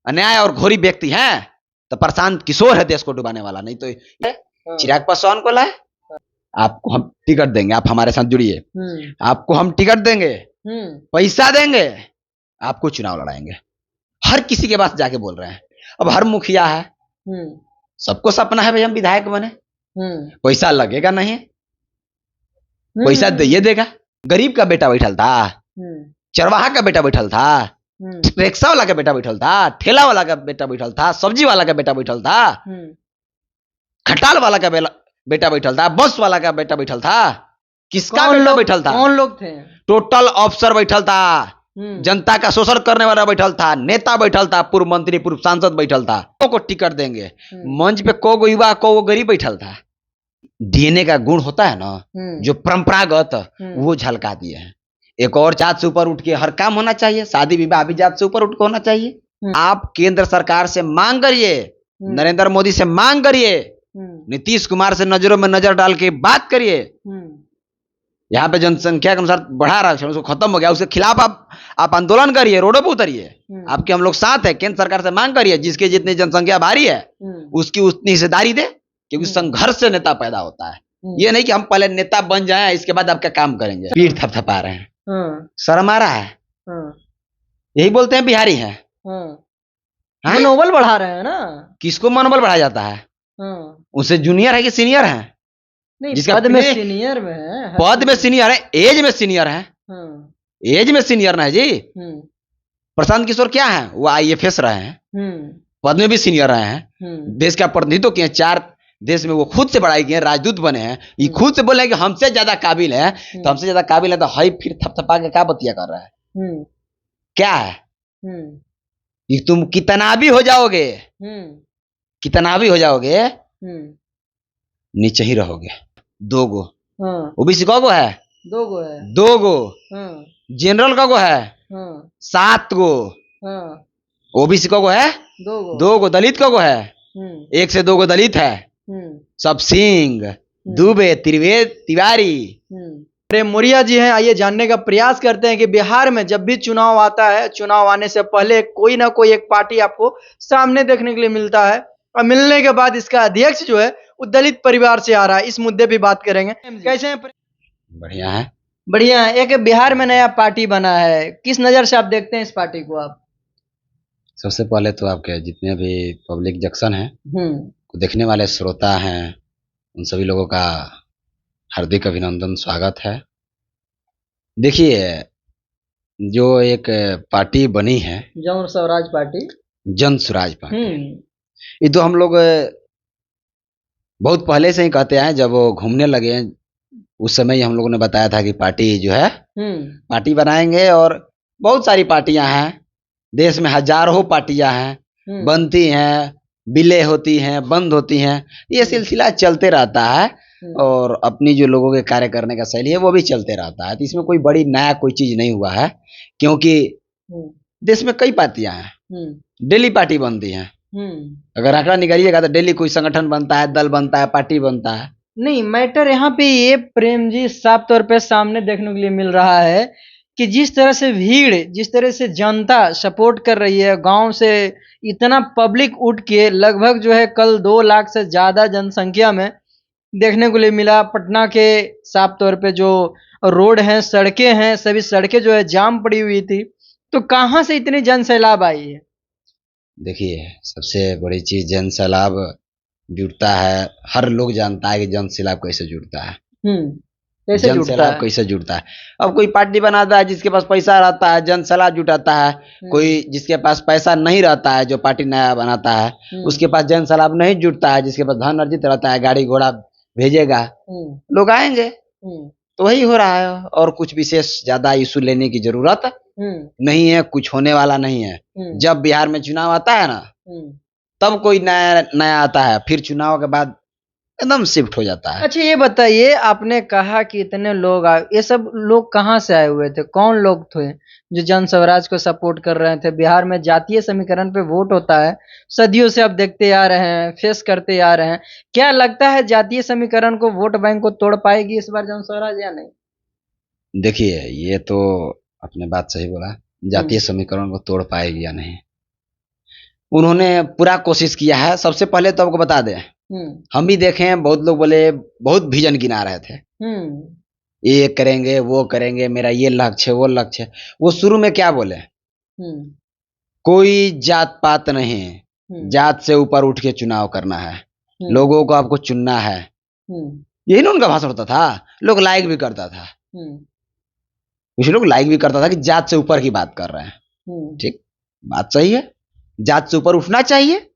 अन्याय और घोरी व्यक्ति हैं तो प्रशांत किशोर है देश को डुबाने वाला, नहीं तो चिराग पासवान को लाए। आपको हम टिकट देंगे, आप हमारे साथ जुड़िए, आपको हम टिकट देंगे, पैसा देंगे, आपको चुनाव लड़ाएंगे। हर किसी के पास जाके बोल रहे हैं। अब हर मुखिया है, सबको सपना है भाई हम विधायक बने, पैसा लगेगा नहीं, पैसा ये देगा। गरीब का बेटा बैठल था, चरवाहा का बेटा बैठल था, रिक्शा वाला का बेटा बैठल था, ठेला वाला का बेटा बैठल था, सब्जी वाला का बेटा बैठल था, खटाल वाला का बेटा बैठल था, बस वाला का बेटा बैठल था। किसका बेटा बैठल था? कौन लोग थे? टोटल अफसर बैठल था, जनता का शोषण करने वाला बैठल था, नेता बैठल था, पूर्व मंत्री पूर्व सांसद बैठल था। को टिकट देंगे। मंच पे को युवा को गरीब बैठल था। डीएनए का गुण होता है ना, जो परंपरागत, वो झलका दिए हैं। एक और जात से ऊपर उठ के हर काम होना चाहिए, शादी विवाह भी जात से ऊपर उठ के होना चाहिए। आप केंद्र सरकार से मांग करिए, नरेंद्र मोदी से मांग करिए, नीतीश कुमार से नजरों में नजर डाल के बात करिए। यहाँ पे जनसंख्या के अनुसार बढ़ा आरक्षण, उसको खत्म हो गया, उसके खिलाफ आप आंदोलन करिए, रोडों पे उतरिए। आपके हम लोग साथ है। केंद्र सरकार से मांग करिए, जिसकी जितनी जनसंख्या भारी है उसकी उतनी हिस्सेदारी दे, क्योंकि संघर्ष से नेता पैदा होता है। ये नहीं कि हम पहले नेता बन जाएं इसके बाद आपका काम करेंगे। पीठ थपथपा रहे हैं, शर्म आ रहा है। यही बोलते हैं बिहारी हैं। मनोबल बढ़ा रहे हैं ना। किसको मनोबल बढ़ाया जाता है? उनसे जूनियर है कि सीनियर है? नहीं, जिसका पद में सीनियर में है, पद में सीनियर है, एज में सीनियर है। एज में सीनियर ना है जी। प्रशांत किशोर क्या है? वो आईएफएस रहे हैं, पद में भी सीनियर रहे हैं, देश का प्रतिनिधित्व किए, 4 देश में वो खुद से बढ़ाई गए, राजदूत बने हैं। ये खुद से बोले कि हमसे ज्यादा काबिल है, तो हमसे ज्यादा काबिल है तो हई फिर थपथपा के क्या बतिया कर रहा है? क्या है कि तुम कितना भी हो जाओगे, कितना भी हो जाओगे, नीचे ही रहोगे। 2 गो ओबीसी को है, 2 गो है, 2 गो जनरल का है, 7 गो ओबीसी को है, 2 गो दलित को है, 1 से 2 गो दलित है, सब सिंह, दुबे, तिवारी। मौर्य जी हैं। आइए जानने का प्रयास करते हैं कि बिहार में जब भी चुनाव आता है, चुनाव आने से पहले कोई ना कोई एक पार्टी आपको सामने देखने के लिए मिलता है, और मिलने के बाद इसका अध्यक्ष जो है वो दलित परिवार से आ रहा है। इस मुद्दे पे बात करेंगे। कैसे हैं? बढ़िया है, बढ़िया है। एक बिहार में नया पार्टी बना है, किस नजर से आप देखते हैं इस पार्टी को? आप सबसे पहले तो आपके जितने भी पब्लिक जंक्शन है, देखने वाले श्रोता हैं, उन सभी लोगों का हार्दिक अभिनंदन, स्वागत है। देखिए, जो एक पार्टी बनी है जन स्वराज पार्टी, जन स्वराज पार्टी, ये तो हम लोग बहुत पहले से ही कहते हैं। जब वो घूमने लगे उस समय ही हम लोगों ने बताया था कि पार्टी जो है पार्टी बनाएंगे, और बहुत सारी पार्टियां हैं देश में, हजारों पार्टियां हैं, बनती हैं, विलय होती हैं, बंद होती हैं, ये सिलसिला चलते रहता है। और अपनी जो लोगों के कार्य करने का शैली है वो भी चलते रहता है। तो इसमें कोई बड़ी नया कोई चीज नहीं हुआ है, क्योंकि देश में कई पार्टियां हैं, डेली पार्टी बनती हैं। अगर आंकड़ा निकालिएगा तो डेली कोई संगठन बनता है, दल बनता है, पार्टी बनता है। नहीं, मैटर यहाँ पे ये प्रेम जी साफ तौर पे सामने देखने के लिए मिल रहा है कि जिस तरह से भीड़, जिस तरह से जनता सपोर्ट कर रही है, गांव से इतना पब्लिक उठ के लगभग जो है कल 2 लाख से ज्यादा जनसंख्या में देखने को लिए मिला। पटना के साफ तौर पे जो रोड हैं, सड़कें हैं, सभी सड़कें जो है जाम पड़ी हुई थी। तो कहाँ से इतनी जन सैलाब आई है? देखिए, सबसे बड़ी चीज जन सैलाब जुड़ता है। हर लोग जानता है कि जन सैलाब कैसे जुड़ता है, कैसे जन सैलाब कैसे जुड़ता है। अब कोई पार्टी बनाता है, जिसके पास पैसा रहता है जन सैलाब जुटाता है, कोई जिसके पास पैसा नहीं रहता है, जो पार्टी नया बनाता है उसके पास जन सैलाब नहीं जुटता है। जिसके पास धन अर्जित रहता है, गाड़ी घोड़ा भेजेगा, लोग आएंगे। तो वही हो रहा है, और कुछ विशेष ज्यादा इशू लेने की जरूरत नहीं है, कुछ होने वाला नहीं है। जब बिहार में चुनाव आता है ना, तब कोई नया नया आता है, फिर चुनाव के बाद एकदम शिफ्ट हो जाता है। अच्छा, ये बताइए, आपने कहा कि इतने लोग आए, ये सब लोग कहाँ से आए हुए थे? कौन लोग थे जो जन स्वराज को सपोर्ट कर रहे थे? बिहार में जातीय समीकरण पे वोट होता है, सदियों से आप देखते आ रहे हैं, फेस करते आ रहे हैं। क्या लगता है जातीय समीकरण को, वोट बैंक को तोड़ पाएगी इस बार जन स्वराज या नहीं? देखिए, ये तो आपने बात सही बोला, जातीय समीकरण को तोड़ पाएगी या नहीं। उन्होंने पूरा कोशिश किया है। सबसे पहले तो आपको बता दें, हम भी देखे हैं, बहुत लोग बोले, बहुत विजन गिना रहे थे, ये करेंगे वो करेंगे, मेरा ये लक्ष्य है वो लक्ष्य है। वो शुरू में क्या बोले, कोई जात पात नहीं, जात से ऊपर उठ के चुनाव करना है, लोगों को आपको चुनना है, यही ना उनका भाषण होता था। लोग लाइक भी करता था, कुछ लोग लाइक भी करता था कि जात से ऊपर की बात कर रहे हैं। ठीक, बात सही है, जात से ऊपर उठना चाहिए,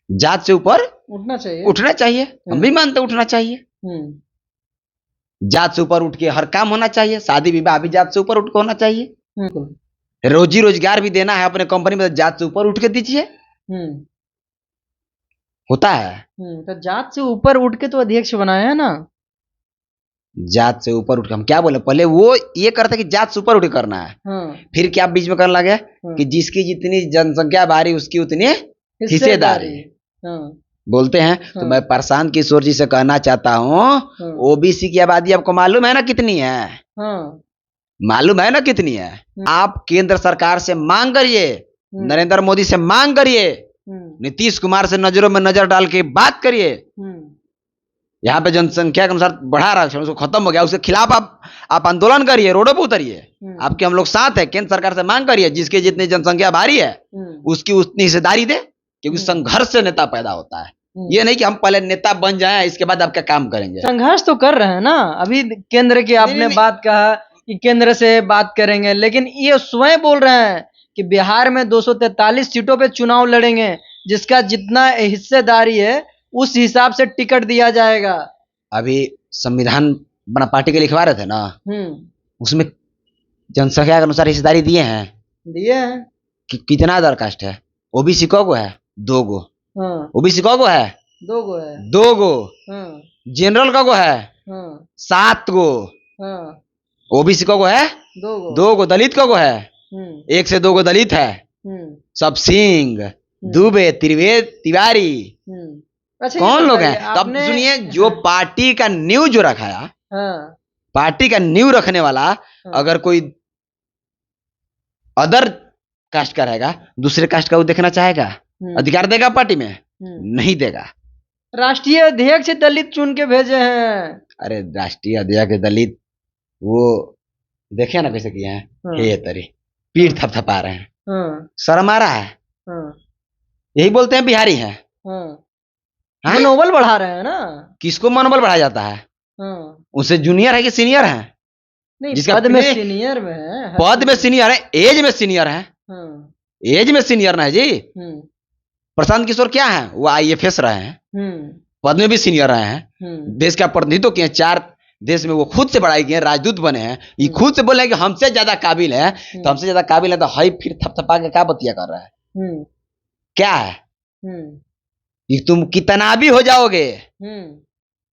जात से ऊपर उठना चाहिए, हम भी मानते उठना चाहिए। जात से ऊपर उठ के हर काम होना चाहिए, शादी विवाह भी जात से ऊपर उठ के होना चाहिए। रोजी रोजगार भी देना है अपने कंपनी में, जात से ऊपर उठ के दीजिए, होता है। तो जात से ऊपर उठ के तो अध्यक्ष बनाया है ना। जात से ऊपर उठ के, हम क्या बोले, पहले वो ये करते कि जात से ऊपर उठ के करना है, फिर क्या बीच में करने लगे कि जिसकी जितनी जनसंख्या भारी उसकी उतनी हिस्सेदारी बोलते हैं। तो मैं प्रशांत किशोर जी से कहना चाहता हूँ, ओबीसी की आबादी आपको मालूम है ना कितनी है? मालूम है ना कितनी है? आप केंद्र सरकार से मांग करिए, नरेंद्र मोदी से मांग करिए, नीतीश कुमार से नजरों में नजर डाल के बात करिए। यहाँ पे जनसंख्या के अनुसार बढ़ा आरक्षण, उसको खत्म हो गया, उसके खिलाफ आप आंदोलन करिए, रोडों पे उतरिए, आपके हम लोग साथ है। केंद्र सरकार से मांग करिए, जिसकी जितनी जनसंख्या भारी है उसकी उतनी हिस्सेदारी दे, क्योंकि संघर्ष से नेता पैदा होता है। ये नहीं कि हम पहले नेता बन जाएं इसके बाद आपका काम करेंगे। संघर्ष तो कर रहे हैं ना। अभी केंद्र की आपने बात कहा कि केंद्र से बात करेंगे, लेकिन ये स्वयं बोल रहे हैं कि बिहार में 243 सीटों पे चुनाव लड़ेंगे, जिसका जितना हिस्सेदारी है उस हिसाब से टिकट दिया जाएगा। अभी संविधान बना पार्टी के लिखवा रहे थे ना, उसमें जनसंख्या के अनुसार हिस्सेदारी दिए हैं कि कितना अदर कास्ट है। ओबीसी को है 2 गो, ओबीसी को है 2 गो, जनरल को है 7 गो, ओबीसी को है 2 गो, दलित को है 1 से 2 गो दलित है, सब सिंह, दुबे, तिवारी, अच्छा, कौन लोग हैं? तब सुनिए, जो पार्टी का न्यू जो रखाया, पार्टी का न्यू रखने वाला अगर कोई अदर कास्ट का रहेगा, दूसरे कास्ट का वो देखना चाहेगा, अधिकार देगा पार्टी में? नहीं देगा। राष्ट्रीय अध्यक्ष दलित चुन के भेजे हैं। अरे राष्ट्रीय अध्यक्ष दलित, वो देखे ना कैसे किए हैं, ये तरी पीठ थपथपा रहे हैं, शर्म आ रहा है। यही बोलते हैं बिहारी हैं। मनोबल बढ़ा रहे हैं ना। किसको मनोबल बढ़ाया जाता है? उससे जूनियर है कि सीनियर है? नहीं, जिसका पद में सीनियर में है, पद में सीनियर है, एज में सीनियर है, एज में सीनियर ना है जी। प्रशांत किशोर क्या है? वो आईएफएस रहे हैं, पद में भी सीनियर रहे हैं, देश का प्रतिनिधित्व किए, 4 देश में वो खुद से बढ़ाई किए, राजदूत बने हैं। ये खुद से बोले कि हमसे ज्यादा काबिल है, तो हमसे ज्यादा काबिल है तो हाई फिर थपथपा के क्या बतिया कर रहा है? क्या है कि तुम कितना भी हो जाओगे,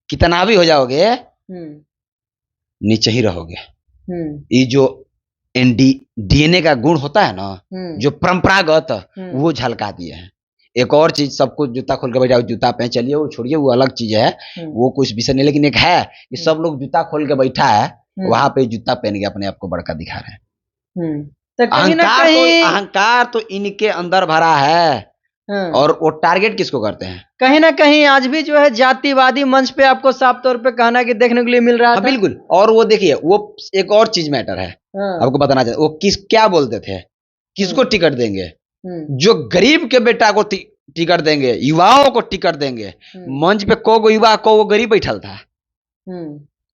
कितना भी हो जाओगे, नीचे ही रहोगे। ये जो डीएनए का गुण होता है ना, जो परंपरागत, वो झलका दिए हैं। एक और चीज, सबको जूता खोल के बैठा, जूता पहन चलिए, वो छोड़िए, वो अलग चीज है, वो कुछ विषय नहीं। लेकिन एक है कि सब लोग जूता खोल के बैठा है, वहां पे जूता पहन के अपने आप को बड़का दिखा रहे हैं। अहंकार तो इनके अंदर भरा है। और वो टारगेट किसको करते हैं? कहीं ना कहीं आज भी जो है जातिवादी मंच पे आपको साफ तौर पे कहना कि देखने के लिए मिल रहा है। बिल्कुल। और वो देखिए, वो एक और चीज मैटर है, आपको बताना चाहिए। वो क्या बोलते थे, किसको टिकट देंगे? जो गरीब के बेटा को टिकट देंगे, युवाओं को टिकट देंगे। मंच पे को युवा को गरीब बैठल था,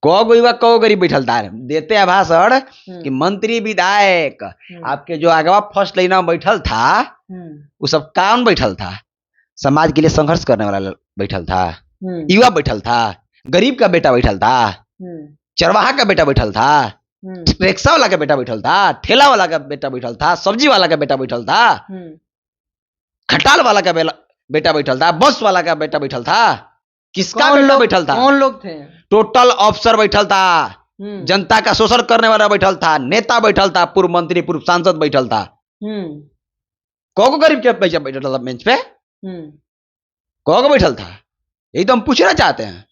को युवा को गरीब बैठल था। देते हैं भाषण कि मंत्री विधायक, आपके जो आगवा फर्स्ट लाइन में बैठल था, वो सब कौन बैठल था? समाज के लिए संघर्ष करने वाला बैठल था, युवा बैठल था, गरीब का बेटा बैठल था, चरवाहा का बेटा बैठल था, रिक्शा वाला का बेटा बैठल था, ठेला वाला का बेटा बैठल था, सब्जी वाला का बेटा बैठल था, खटाल वाला का बेटा बैठल था, बस वाला का बेटा बैठल था। किसका बेटा बैठल था? कौन लोग थे? टोटल अफसर बैठल था, जनता का शोषण करने वाला बैठल था, नेता बैठल था, पूर्व मंत्री पूर्व सांसद बैठल था। को गरीब के पैसा बैठल था बेंच पे? को बैठल था? यही तो हम पूछना चाहते हैं।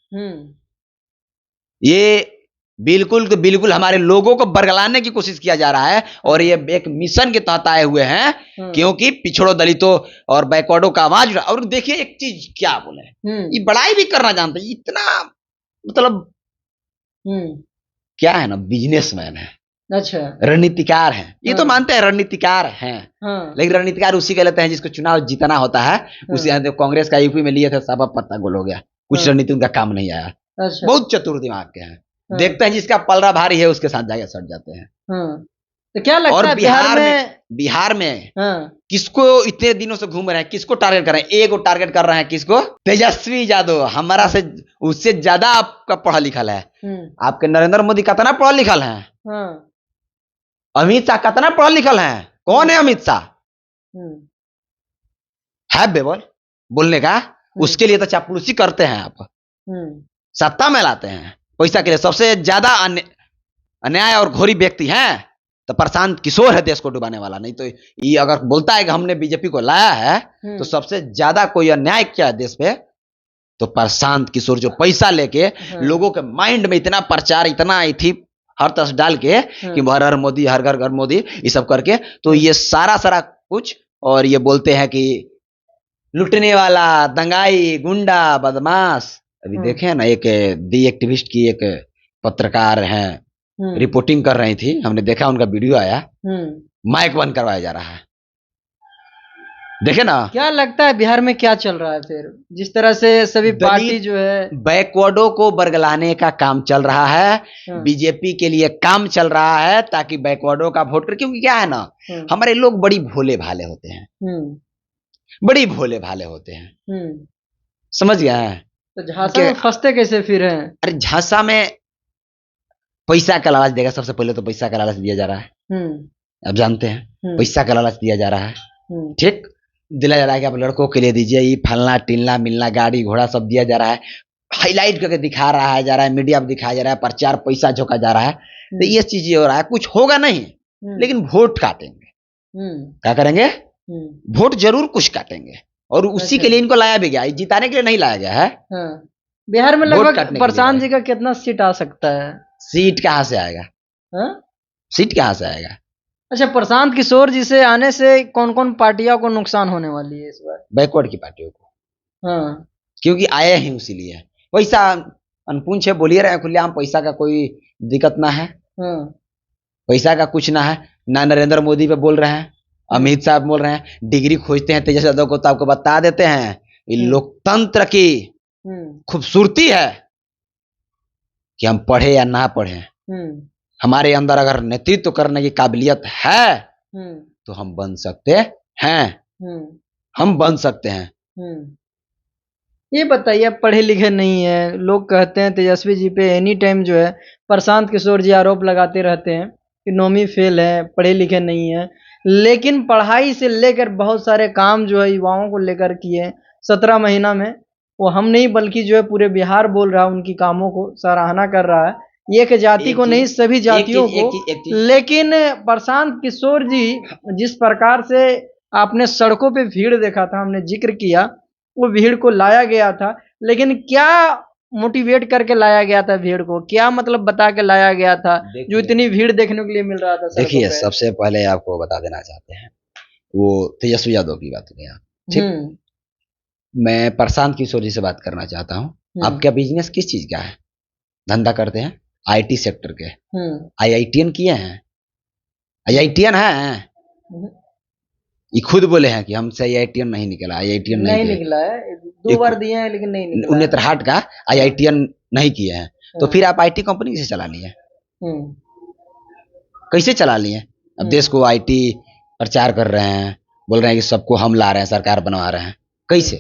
ये बिल्कुल तो बिल्कुल हमारे लोगों को बरगलाने की कोशिश किया जा रहा है और ये एक मिशन के तहत आए हुए हैं क्योंकि पिछड़ों दलितों और बैकवर्डों का आवाज उठा। और देखिए एक चीज क्या बोले, ये बड़ाई भी करना जानते हैं, इतना मतलब क्या है ना, बिजनेसमैन है, अच्छा, रणनीतिकार हैं, ये तो मानते हैं रणनीतिकार हैं। लेकिन रणनीतिकार उसी के लेते हैं जिसको चुनाव जीतना होता है। उसी कांग्रेस का यूपी में लिए थे, सब पत्ता गोल हो गया, कुछ रणनीति उनका काम नहीं आया। अच्छा, बहुत चतुर दिमाग के हैं, देखते हैं जिसका पलड़ा भारी है उसके साथ जाके सट जाते हैं। तो क्या लगता और है बिहार में किसको इतने दिनों से घूम रहे हैं, किसको टारगेट कर रहे हैं? एक टारगेट कर रहे हैं, किसको? तेजस्वी यादव। हमारा से उससे ज्यादा आपका पढ़ा लिखल है। आपके नरेंद्र मोदी कितना पढ़ा लिखल है? अमित शाह कितना पढ़ा लिखल है? कौन है अमित शाह? है बेबल बोलने का? उसके लिए तो चापलूसी करते हैं आप, सत्ता में लाते हैं पैसा के लिए। सबसे ज्यादा अन्याय और घोरी व्यक्ति हैं तो प्रशांत किशोर है देश को डुबाने वाला। नहीं तो ये अगर बोलता है कि हमने बीजेपी को लाया है तो सबसे ज्यादा कोई अन्याय क्या है देश पे, तो प्रशांत किशोर जो पैसा लेके लोगों के माइंड में इतना प्रचार, इतना थी हर तरह डाल के कि हर हर मोदी, हर घर घर मोदी, ये सब करके तो ये सारा कुछ। और ये बोलते हैं कि लुटने वाला, दंगाई, गुंडा, बदमाश। अभी देखे ना एक दी एक्टिविस्ट की एक पत्रकार हैं, रिपोर्टिंग कर रही थी, हमने देखा उनका वीडियो आया, माइक बंद करवाया जा रहा है। देखे ना, क्या लगता है बिहार में क्या चल रहा है फिर? जिस तरह से सभी पार्टी जो है बैकवर्डों को बरगलाने का काम चल रहा है। बीजेपी के लिए काम चल रहा है ताकि बैकवर्डों का वोट कर, क्योंकि क्या है ना, हमारे लोग बड़ी भोले भाले होते हैं, बड़ी भोले भाले होते हैं, समझ गया है? तो झांसा में फंसते कैसे फिर हैं? अरे झांसा में पैसा का लालच देगा, सबसे पहले तो पैसा का लालच दिया जा रहा है। आप जानते हैं पैसा का लालच दिया जा रहा है, ठीक, दिला जा रहा है कि आप लड़कों के लिए दीजिए, ये फलना टिलना मिलना, गाड़ी घोड़ा सब दिया जा रहा है, हाईलाइट करके दिखा रहा है जा रहा है, मीडिया में दिखाया जा रहा है, प्रचार पैसा झोंका जा रहा है। तो ये चीज हो रहा है, कुछ होगा नहीं लेकिन वोट काटेंगे। क्या करेंगे? वोट जरूर कुछ काटेंगे। और उसी के लिए इनको लाया भी गया, जिताने के लिए नहीं लाया गया है। बिहार में लगभग प्रशांत जी का कितना सीट आ सकता है? सीट कहाँ से आएगा? सीट कहाँ से आएगा? अच्छा, प्रशांत किशोर जी से आने से कौन कौन पार्टियों को नुकसान होने वाली है इस बार? बैकवर्ड की पार्टियों को। क्योंकि आए ही उसीलिए। पैसा अनपूछ है, बोलिए रहे खुलेआम, पैसा का कोई दिक्कत ना है, पैसा का कुछ ना है। ना नरेंद्र मोदी पे बोल रहे हैं, अमित शाह बोल रहे हैं, डिग्री खोजते हैं तेजस्वी यादव को तो आपको बता देते हैं ये लोकतंत्र की खूबसूरती है कि हम पढ़े या ना पढ़े, हमारे अंदर अगर नेतृत्व करने की काबिलियत है तो हम बन सकते हैं, हम बन सकते हैं। ये बताइए, पढ़े लिखे नहीं है, लोग कहते हैं तेजस्वी जी पे एनी टाइम जो है प्रशांत किशोर जी आरोप लगाते रहते हैं कि नौवीं फेल है, पढ़े लिखे नहीं है, लेकिन पढ़ाई से लेकर बहुत सारे काम जो है युवाओं को लेकर किए 17 महीना में। वो हम नहीं बल्कि जो है पूरे बिहार बोल रहा है, उनकी कामों को सराहना कर रहा है, एक जाति को नहीं सभी जातियों को। लेकिन प्रशांत किशोर जी जिस प्रकार से आपने सड़कों पे भीड़ देखा था, हमने जिक्र किया, वो भीड़ को लाया गया था, लेकिन क्या मोटिवेट करके लाया गया था भीड़ को? क्या मतलब बता के लाया गया था जो इतनी भीड़ देखने के लिए मिल रहा था? देखिए, सबसे पहले आपको बता देना चाहते हैं, वो तेजस्वी यादव की बात हुई, ठीक। मैं प्रशांत किशोर जी से बात करना चाहता हूँ। आपका बिजनेस किस चीज का है? धंधा करते हैं आईटी सेक्टर के, आईआईटीएन किए हैं, आईआईटीएन है, ये खुद बोले हैं कि हमसे आईआईटीएन नहीं निकला, आईआईटीएन नहीं निकला है, 2 बार दिए हैं लेकिन नहीं निकला। नेत्रहाट का आईआईटीएन नहीं किए हैं, तो फिर आप आईटी कंपनी कैसे चला लिए? कैसे चला लिए? अब देश को आईटी प्रचार कर रहे हैं, बोल रहे हैं कि सबको हम ला रहे हैं, सरकार बनवा रहे हैं, कैसे?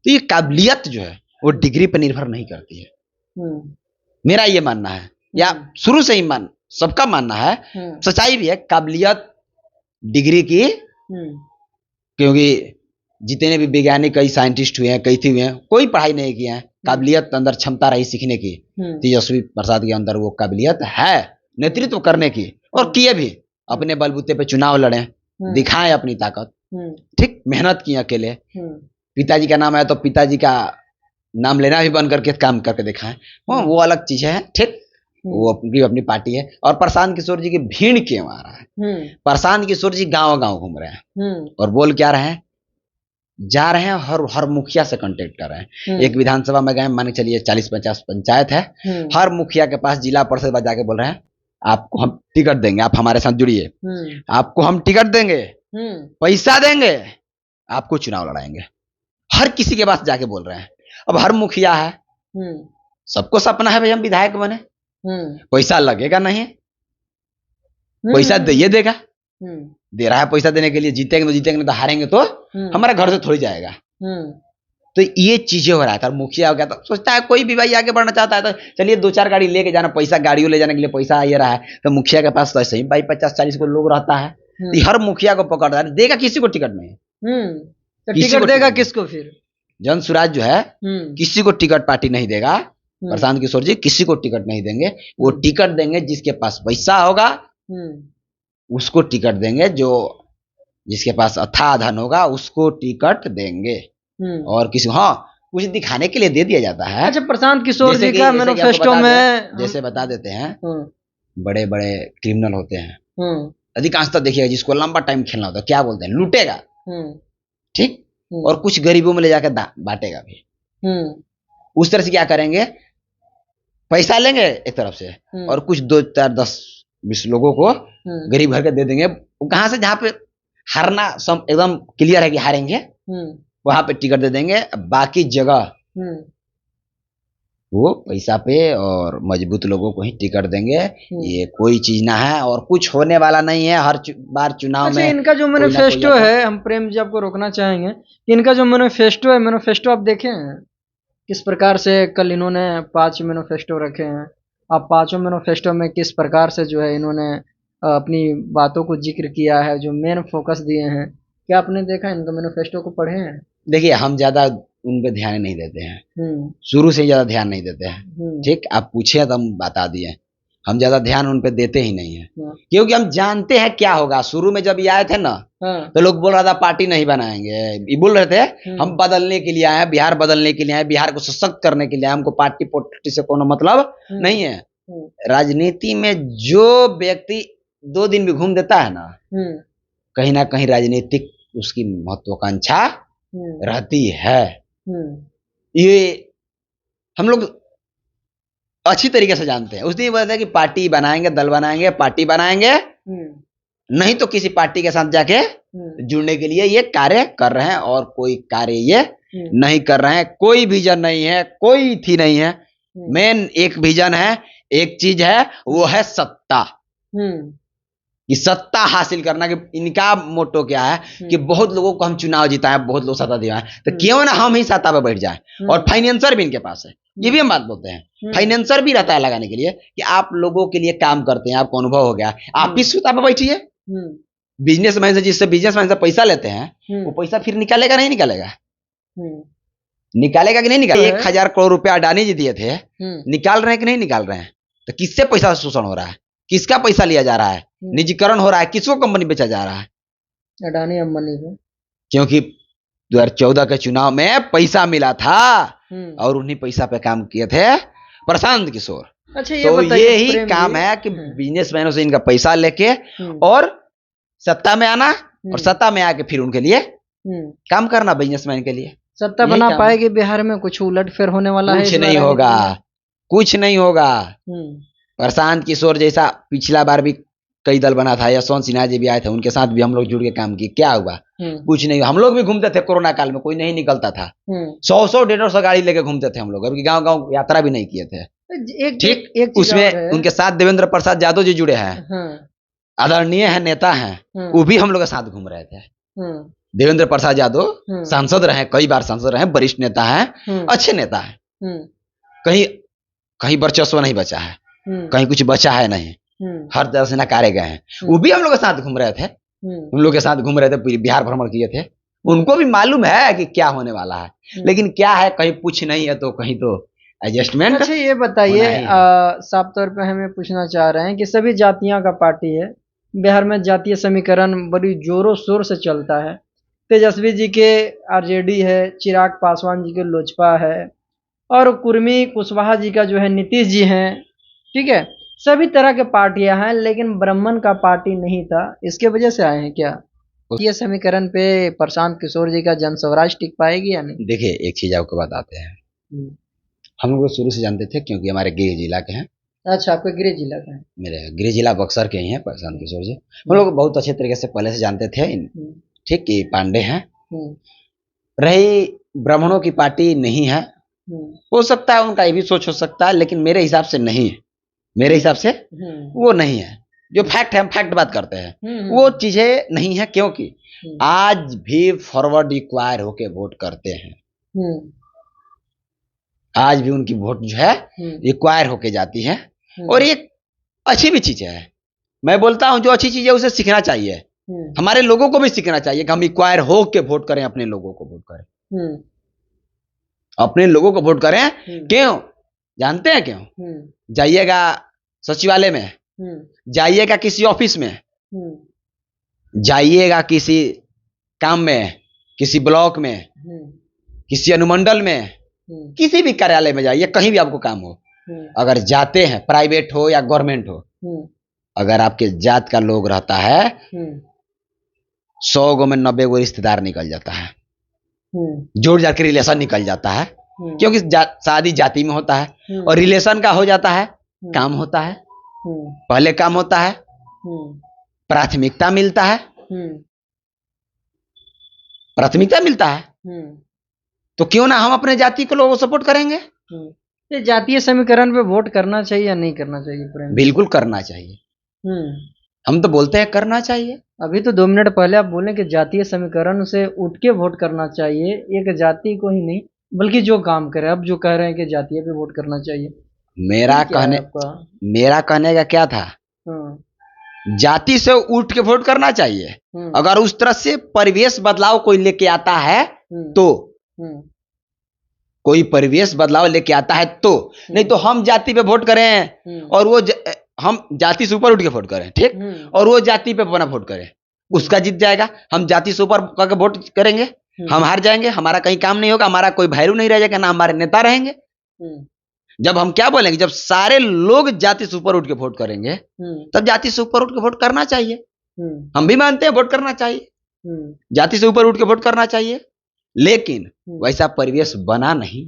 तो ये काबिलियत जो है वो डिग्री पर निर्भर नहीं करती है, मेरा ये मानना है, या शुरू से ही सबका मानना है, सच्चाई भी है। काबिलियत डिग्री की, क्योंकि जितने भी वैज्ञानिक, कई साइंटिस्ट हुए हैं, कई थी हुए हैं, कोई पढ़ाई नहीं किए हैं, काबिलियत अंदर क्षमता रही सीखने की। तेजस्वी प्रसाद के अंदर वो काबिलियत है नेतृत्व करने की, और किए भी, अपने बलबूते पे चुनाव लड़े, दिखाएं अपनी ताकत, ठीक, मेहनत की अकेले। पिताजी का नाम है तो पिताजी का नाम लेना भी बंद करके काम करके दिखाएं, वो अलग चीज है, ठीक। वो अपनी अपनी पार्टी है। और प्रशांत किशोर जी की भीड़ क्यों आ रहा है? प्रशांत किशोर जी गांव गांव घूम रहे हैं और बोल क्या रहे हैं, जा रहे हैं, हर मुखिया से कांटेक्ट कर रहे हैं। एक विधानसभा में गए, मान के चलिए 40-50 पंचायत है, हर मुखिया के पास जिला परिषद बजा के बोल रहे हैं आपको हम टिकट देंगे, आप हमारे साथ जुड़िए, आपको हम टिकट देंगे, पैसा देंगे, आपको चुनाव लड़ाएंगे। हर किसी के पास जाके बोल रहे हैं। अब हर मुखिया है, सबको सपना है भाई हम विधायक बने, पैसा लगेगा नहीं, पैसा ये देगा, दे रहा है पैसा देने के लिए, जीतेंगे तो जीतेंगे, नहीं तो हारेंगे तो हमारे घर से थोड़ी जाएगा। तो ये चीजें हो रहा था। मुखिया हो गया तो सोचता है कोई भी भाई आगे बढ़ना चाहता है तो चलिए 2-4 गाड़ी लेके जाना, पैसा गाड़ियों ले जाने के लिए पैसा आ ये रहा है, तो मुखिया के पास तो ऐसे ही भाई 50-40 को लोग रहता है, तो हर मुखिया को पकड़ रहा है, देगा किसी को टिकट नहीं, तो टिकट देगा किसको? फिर जन स्वराज जो है किसी को टिकट पार्टी नहीं देगा। प्रशांत किशोर जी किसी को टिकट नहीं देंगे, वो टिकट देंगे जिसके पास पैसा होगा उसको टिकट देंगे, जो जिसके पास अथाह धन होगा उसको टिकट देंगे, और किसी कुछ दिखाने के लिए दे दिया जाता है। अच्छा, प्रशांत किशोर जी का मैनिफेस्टो में जैसे बता देते हैं, बड़े बड़े क्रिमिनल होते हैं, अधिकांशतः देखिएगा जिसको लंबा टाइम खेलना होता है क्या बोलते हैं, लूटेगा, ठीक, और कुछ गरीबों में ले जाकर बांटेगा भी। उस तरह से क्या करेंगे, पैसा लेंगे एक तरफ से और कुछ 2-4-10-20 लोगों को गरीब घर के दे देंगे, कहां से, जहां पे हारना एकदम क्लियर है कि हारेंगे, वहां पे टिकट दे देंगे, बाकी जगह वो पैसा पे और मजबूत लोगों को ही टिकट देंगे। ये कोई चीज ना है और कुछ होने वाला नहीं है। हर बार चुनाव में इनका जो मैनिफेस्टो है, हम प्रेम जी आपको रोकना चाहेंगे, इनका जो मैनिफेस्टो है, मैनिफेस्टो आप देखे हैं किस प्रकार से? कल इन्होंने 5 मैनिफेस्टो रखे हैं, अब 5 मैनिफेस्टो में किस प्रकार से जो है इन्होंने अपनी बातों को जिक्र किया है, जो मेन फोकस दिए हैं, क्या आपने देखा इनका मैनिफेस्टो को पढ़े हैं? देखिए हम ज्यादा उन पे ध्यान नहीं देते हैं, शुरू से ज्यादा ध्यान नहीं देते हैं, ठीक, आप पूछे तो हम बता दिए, हम ज्यादा ध्यान उन पे देते ही नहीं है, क्योंकि हम जानते हैं क्या होगा। शुरू में जब ये आए थे ना, तो लोग बोल रहा था पार्टी नहीं बनाएंगे, ये बोल रहे थे हम बदलने के लिए आए, बिहार बदलने के लिए आए, बिहार को सशक्त करने के लिए, हमको पार्टी पोलिटिक्स से कोनो मतलब नहीं है। राजनीति में जो व्यक्ति 2 दिन भी घूम देता है ना कहीं राजनीतिक उसकी महत्वाकांक्षा रहती है। ये हम लोग अच्छी तरीके से जानते हैं। उस दिन बोलते हैं कि पार्टी बनाएंगे, दल बनाएंगे, पार्टी बनाएंगे, नहीं तो किसी पार्टी के साथ जाके जुड़ने के लिए ये कार्य कर रहे हैं, और कोई कार्य ये नहीं कर रहे हैं। कोई विजन नहीं है, कोई थी नहीं है। मेन एक विजन है, एक चीज है, वो है सत्ता, कि सत्ता हासिल करना। कि इनका मोटो क्या है कि बहुत लोगों को हम चुनाव जिताएं, बहुत लोग सत्ता दिलाएं, तो क्यों ना हम ही सत्ता पे बैठ जाएं। और फाइनेंसर भी इनके पास है, ये भी हम बात बोलते हैं, फाइनेंसर भी रहता है लगाने के लिए, कि आप लोगों के लिए काम करते हैं, आपको अनुभव हो गया, आप भी सत्ता पे बैठिए। बिजनेसमैन से, जिससे बिजनेसमैन से पैसा लेते हैं, वो पैसा फिर निकालेगा नहीं निकालेगा? निकालेगा कि नहीं निकालेगा? 1000 करोड़ रुपया अडानी जी दिए थे, निकाल रहे हैं कि नहीं निकाल रहे हैं? तो किससे पैसा शोषण हो रहा है, किसका पैसा लिया जा रहा है, निजीकरण हो रहा है, किसको कंपनी बेचा जा रहा है? अडानी अंबानी को। क्योंकि 2014 के चुनाव में पैसा मिला था और उन्हीं पैसा पे काम किए थे प्रशांत किशोर। अच्छा, तो ये ही काम है कि बिजनेसमैनों से इनका पैसा लेके और सत्ता में आना, और सत्ता में आके फिर उनके लिए काम करना, बिजनेसमैन के लिए। सत्ता बना पाएगी बिहार में? कुछ उलटफेर होने वाला है? कुछ नहीं होगा, कुछ नहीं होगा। प्रशांत किशोर जैसा पिछला बार भी कई दल बना था, यशवंत सिन्हा जी भी आए थे, उनके साथ भी हम लोग जुड़ के काम किए, क्या हुआ? कुछ नहीं हुआ। हम लोग भी घूमते थे कोरोना काल में, कोई नहीं निकलता था, 100-100, 150 गाड़ी लेके घूमते थे हम लोग, अभी गांव गांव यात्रा भी नहीं किए थे। ठीक, उसमें उनके साथ देवेंद्र प्रसाद यादव जी जुड़े हैं, आदरणीय है, नेता हैं, वो भी हम लोग के साथ घूम रहे थे। देवेंद्र प्रसाद यादव सांसद रहे, कई बार सांसद रहे, वरिष्ठ नेता हैं, अच्छे नेता हैं, कहीं वर्चस्व नहीं बचा है, कहीं कुछ बचा है नहीं, हर तरह से नकारे गए हैं। वो भी हम लोग के साथ घूम रहे थे, उन लोग के साथ घूम रहे थे, बिहार भ्रमण किए थे। उनको भी मालूम है कि क्या होने वाला है, लेकिन क्या है, कहीं कुछ नहीं है तो कहीं तो एडजस्टमेंट। अच्छा, ये बताइए, साफ तौर पे हमें पूछना चाह रहे हैं कि सभी जातियों का पार्टी है बिहार में, जातीय समीकरण बड़ी जोरों शोर से चलता है। तेजस्वी जी के आरजेडी है, चिराग पासवान जी के लोजपा है, और कुर्मी कुशवाहा जी का जो है नीतीश जी हैं, ठीक है, सभी तरह के पार्टियां हैं, लेकिन ब्राह्मण का पार्टी नहीं था, इसके वजह से आए हैं क्या? ये समीकरण पे प्रशांत किशोर जी का जन स्वराज टिक पाएगी या नहीं? देखिए, एक चीज आपको बताते हैं, हम्म, हम लोग शुरू से जानते थे क्योंकि हमारे गृह जिला के हैं। अच्छा, आपका गृह जिला का है। मेरे गृह जिला बक्सर के ही हैं प्रशांत किशोर जी। हम लोग बहुत अच्छे तरीके से पहले से जानते थे हम्म, ठीक कि पांडे हैं। हम्म, रही ब्राह्मणों की पार्टी नहीं है, हम्म, हो सकता है उनका ये भी सोच हो सकता है, लेकिन मेरे हिसाब से नहीं है। मेरे हिसाब से हम्म, वो नहीं है। जो फैक्ट है, हम फैक्ट बात करते हैं, हम्म, वो चीजें नहीं है, क्योंकि हम्म, आज भी फॉरवर्ड रिक्वायर होके वोट करते हैं। हम्म, आज भी उनकी वोट जो है हम्म, रिक्वायर होके जाती है, और ये अच्छी भी चीज है। मैं बोलता हूं जो अच्छी चीज है उसे सीखना चाहिए। हम्म, हमारे लोगों को भी सीखना चाहिए कि हम रिक्वायर हो के वोट करें, अपने लोगों को वोट करें, हम्म, अपने लोगों को वोट करें। हम्म, क्यों? जानते हैं क्यों? हम्म, जाइएगा सचिवालय में, हम्म, जाइएगा किसी ऑफिस में, हम्म, जाइएगा किसी काम में, किसी ब्लॉक में, हम्म, किसी अनुमंडल में, हम्म, किसी भी कार्यालय में जाइए, कहीं भी आपको काम हो, हम्म, अगर जाते हैं, प्राइवेट हो या गवर्नमेंट हो, हम्म, अगर आपके जात का लोग रहता है, हम्म, 100 गो में 90 गो रिश्तेदार निकल जाता है, जोड़ जाड़ के रिलेशन निकल जाता है। हम्म, क्योंकि शादी जाति में होता है, हम्म, और रिलेशन का हो जाता है, काम होता है, हम्म, पहले काम होता है, हम्म, प्राथमिकता मिलता है, हम्म, प्राथमिकता मिलता है। हम्म, तो क्यों ना हम अपने जाति के लोगों को सपोर्ट करेंगे? ये जातीय समीकरण पे वोट करना चाहिए या नहीं करना चाहिए प्रेम जी? बिल्कुल करना चाहिए। हम्म, हम तो बोलते हैं करना चाहिए। अभी तो 2 मिनट पहले आप बोले कि जातीय समीकरण से उठ के वोट करना चाहिए, एक जाति को ही नहीं बल्कि जो काम करे। अब जो कह रहे हैं कि जातीय पे वोट करना चाहिए, मेरा फिर क्या है कहने आपका? मेरा कहने का क्या था, हम्म, जाति से उठ के वोट करना चाहिए। हम्म, अगर उस तरह से परिवेश बदलाव कोई लेके आता है हम्म, तो, हम्म, कोई परिवेश बदलाव लेके आता है तो, नहीं तो हम जाति पे वोट करें और वो हम जाति से ऊपर उठ के वोट करें, ठीक, और वो जाति पे अपना वोट करें, उसका जीत जाएगा। हम जाति से ऊपर करके वोट करेंगे, हम हार जाएंगे, हमारा कहीं काम नहीं होगा, हमारा कोई वैल्यू नहीं रह जाएगा, ना हमारे नेता रहेंगे। जब हम क्या बोलेंगे, जब सारे लोग जाति से ऊपर उठ के वोट करेंगे, तब जाति से ऊपर उठ के वोट करना चाहिए। हम भी मानते हैं वोट करना चाहिए, जाति से ऊपर उठ के वोट करना चाहिए, लेकिन वैसा परिवेश बना नहीं।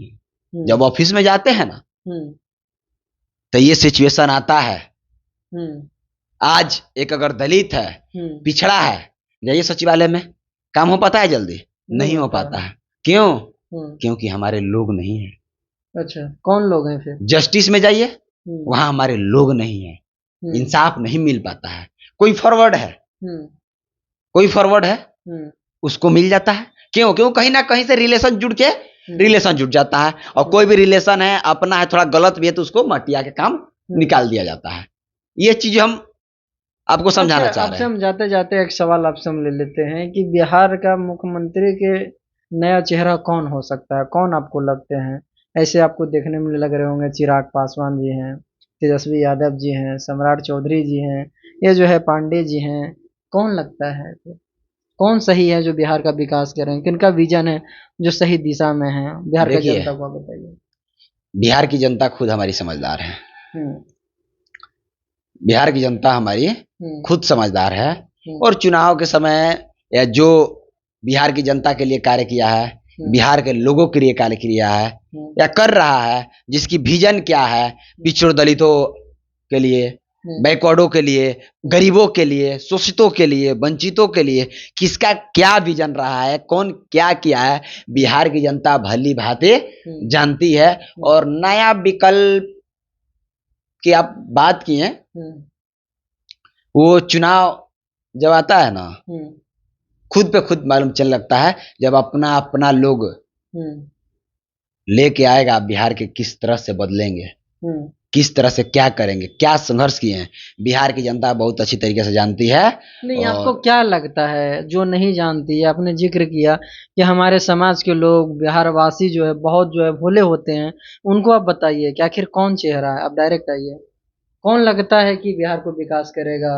जब ऑफिस में जाते हैं ना, तो ये सिचुएशन आता है। आज एक अगर दलित है, पिछड़ा है, जाइए सचिवालय में, काम हो पाता है जल्दी? नहीं हो पाता है। क्यों? क्योंकि हमारे लोग नहीं है। अच्छा, कौन लोग हैं फिर? जस्टिस में जाइए, वहां हमारे लोग नहीं है, इंसाफ नहीं मिल पाता है। कोई फॉरवर्ड है, कोई फॉरवर्ड है, उसको मिल जाता है। क्यों? क्यों? कहीं ना कहीं से रिलेशन जुड़ जाता है, और कोई भी रिलेशन है अपना है, थोड़ा गलत भी है, तो उसको मटिया के काम निकाल दिया जाता है। ये चीज हम आपको समझाना चाह रहे आपसे हैं। हम जाते जाते एक सवाल आपसे हम ले लेते हैं कि बिहार का मुख्यमंत्री के नया चेहरा कौन हो सकता है? कौन आपको लगते हैं? ऐसे आपको देखने में लग रहे होंगे चिराग पासवान जी हैं, तेजस्वी यादव जी हैं, सम्राट चौधरी जी हैं, ये जो है पांडे जी हैं। कौन लगता है फिर? कौन सही है जो बिहार का विकास करें? किनका विजन है जो सही दिशा में है? बिहार का देखिए, जनता को आप बताइए। बिहार की जनता खुद हमारी समझदार है। हम्म, बिहार की जनता हमारी खुद समझदार है, हम्म, और चुनाव के समय या जो बिहार की जनता के लिए कार्य किया है, बिहार के लोगों के लिए कार्य किया है या कर रहा है, जिसकी विजन क्या है, पिछड़ों दलितों के लिए, बैकवर्डों के लिए, गरीबों के लिए, शोषितों के लिए, वंचितों के लिए, किसका क्या विजन रहा है, कौन क्या किया है, बिहार की जनता भली भांति जानती है। और नया विकल्प की आप बात की है, वो चुनाव जब आता है ना, खुद पे खुद मालूम चल लगता है, जब अपना अपना लोग लेके आएगा, बिहार के किस तरह से बदलेंगे, किस तरह से क्या करेंगे, क्या संघर्ष किए हैं, बिहार की जनता बहुत अच्छी तरीके से जानती है। नहीं, आपको क्या लगता है जो नहीं जानती है? आपने जिक्र किया कि हमारे समाज के लोग, बिहार वासी जो है बहुत जो है भोले होते हैं, उनको आप बताइए कि आखिर कौन चेहरा है? आप डायरेक्ट आइए, कौन लगता है कि बिहार को विकास करेगा,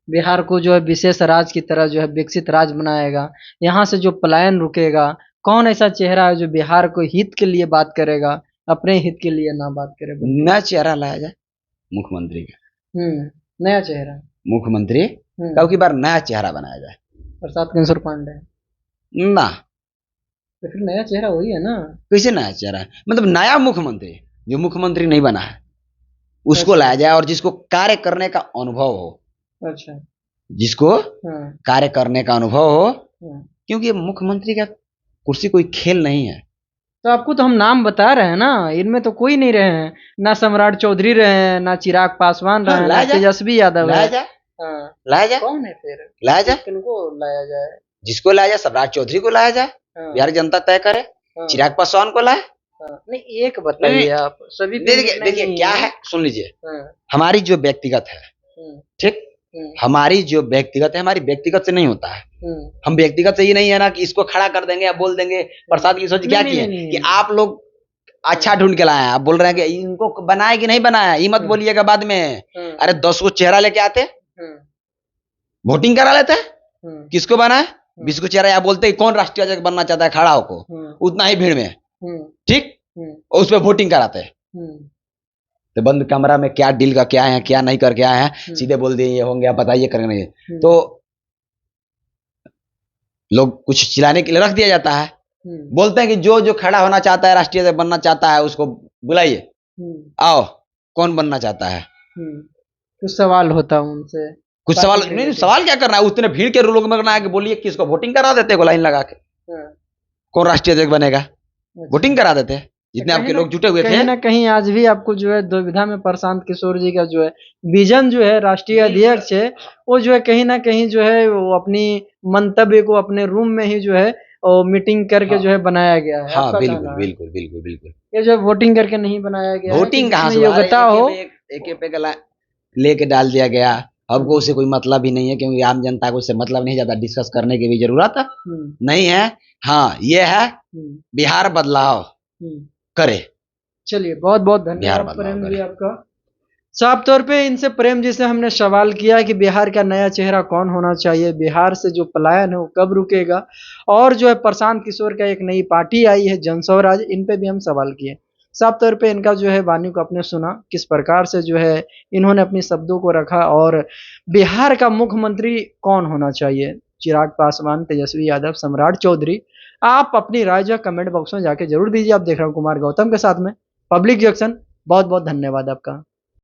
बिहार को जो है विशेष राज्य की तरह जो है विकसित राज्य बनाएगा, यहाँ से जो पलायन रुकेगा? कौन ऐसा चेहरा है जो बिहार को हित के लिए बात करेगा, अपने हित के लिए ना बात करे? नया चेहरा लाया जाए, मुख्यमंत्री का। नया चेहरा। मुख्यमंत्री कब की बार नया चेहरा बनाया जाए। प्रसाद किशोर पांडे ना, तो फिर नया चेहरा वही है ना। कैसे नया चेहरा है? मतलब नया मुख्यमंत्री जो मुख्यमंत्री नहीं बना है उसको अच्छा। लाया जाए, और जिसको कार्य करने का अनुभव हो। अच्छा। जिसको हाँ। कार्य करने का अनुभव हो, हाँ। क्योंकि ये मुख्यमंत्री का कुर्सी कोई खेल नहीं है। तो आपको तो हम नाम बता रहे हैं ना, इनमें तो कोई नहीं रहे हैं, ना सम्राट चौधरी रहे हैं, ना चिराग पासवान रहे हाँ, हैं, ना लाया जाए, तेजस्वी यादव लाया है। जाए, हाँ। लाया जाए, कौन है फिर? लाया जाए, किनको लाया जाए? जिसको लाया जाए सम्राट चौधरी को लाया जाए, हाँ। बिहार जनता तय करे। हाँ। चिराग पासवान को लाए। हाँ। नहीं, एक बताइए आप, सभी पे देखिए निर्णय देखिए नहीं क्या है, सुन लीजिए। हाँ। हमारी जो व्यक्तिगत है, ठीक, हमारी जो व्यक्तिगत है, हमारी व्यक्तिगत से नहीं होता है। हम व्यक्तिगत से ही नहीं है ना कि इसको खड़ा कर देंगे या बोल देंगे। प्रसाद किशोर जी क्या किए कि आप लोग अच्छा ढूंढ के लाए हैं, आप बोल रहे हैं कि इनको बनाया कि नहीं बनाया, ये मत बोलिएगा बाद में। अरे 10 को चेहरा लेके आते, वोटिंग करा लेते, किसको बनाए 20 को चेहरा, या बोलते हैं कौन राष्ट्रीय अध्यक्ष बनना चाहता है खड़ा होको, उतना ही भीड़ में, ठीक, और उस पर वोटिंग कराते। तो बंद कमरा में क्या डील का क्या है, क्या नहीं करके आए हैं, सीधे बोल दिए ये होंगे, आप बताइए करेंगे। तो लोग कुछ चिल्लाने के लिए रख दिया जाता है, बोलते हैं कि जो जो खड़ा होना चाहता है, राष्ट्रीय अध्यक्ष बनना चाहता है, उसको बुलाइए, आओ, कौन बनना चाहता है। कुछ सवाल होता है उनसे, कुछ सवाल नहीं, सवाल क्या करना है, उतने भीड़ के लोग में करना है कि बोलिए किसको वोटिंग करा देते को लाइन लगा के, कौन राष्ट्रीय अध्यक्ष बनेगा, वोटिंग करा देते जितने आपके लोग जुटे हुए थे। कहीं ना कहीं आज भी आपको जो है दुविधा में प्रशांत किशोर जी का जो है विजन जो है राष्ट्रीय अध्यक्ष है, वो जो है कहीं ना कहीं जो है वो अपनी मंतव्य को अपने रूम में ही जो है और मीटिंग करके जो है बनाया गया है। हाँ, बिल्कुल बिल्कुल बिल्कुल बिल्कुल। ये जो वोटिंग करके नहीं बनाया गया, वोटिंग कहाँ से योग्यता हो, एक पे गला लेके डाल दिया गया। हमको उससे कोई मतलब ही नहीं है, क्योंकि आम जनता को उससे मतलब नहीं, ज्यादा डिस्कस करने की भी जरूरत नहीं है। हाँ, ये है बिहार बदलाव करे। चलिए, बहुत बहुत धन्यवाद प्रेम जी आपका। साफ तौर पे इनसे प्रेम जी से हमने सवाल किया कि बिहार का नया चेहरा कौन होना चाहिए, बिहार से जो पलायन है वो कब रुकेगा, और जो है प्रशांत किशोर का एक नई पार्टी आई है जनस्वराज, इन पे भी हम सवाल किए। साफ तौर पे इनका जो है वाणी को आपने सुना, किस प्रकार से जो है इन्होंने अपने शब्दों को रखा, और बिहार का मुख्यमंत्री कौन होना चाहिए, चिराग पासवान, तेजस्वी यादव, सम्राट चौधरी। आप अपनी राय जो कमेंट बॉक्स में जाके जरूर दीजिए। आप देख रहे हो कुमार गौतम के साथ में पब्लिक जंक्शन। बहुत बहुत धन्यवाद आपका।